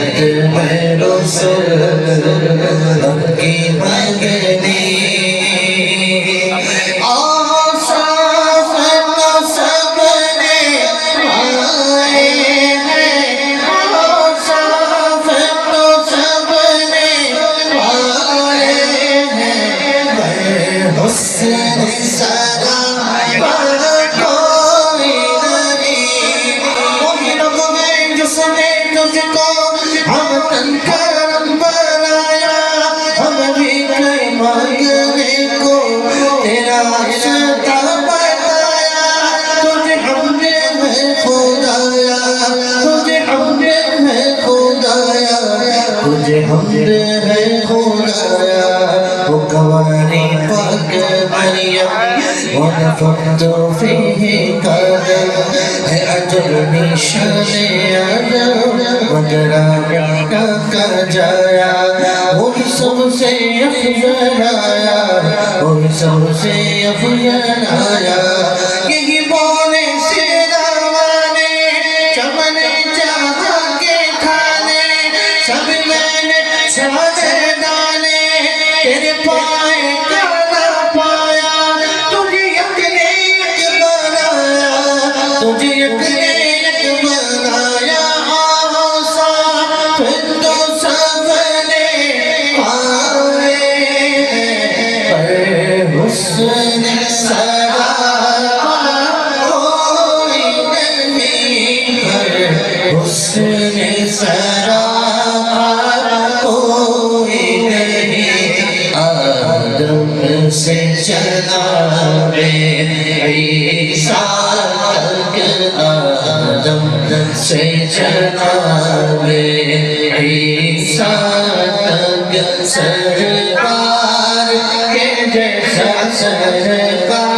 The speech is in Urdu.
ختم رسل ان کی مگنی تجھے حمد ہے خدایا وہ قواری پاک مریم ونفخت فیہ قدم ہے اجر نشان عجب مجرم کا جایا وہی سب سے افضل آیا وہی سب سے افضل آیا یہی بولے سے دعوانے چمنے چاہا کے کھانے سب میں نے چھانے ڈالے تیرے پائے کانا پایا تجھے یک نے یک بنایا تجھے یک نے یک بنایا آسا پھر تو سب نے پائے پر حسن سراپا کوئی نہیں پر حسن سراپا کوئی نہیں آدم سے جناب عیسیٰ تک آدم سے جناب عیسیٰ تک سرکار کے جیسا سرکار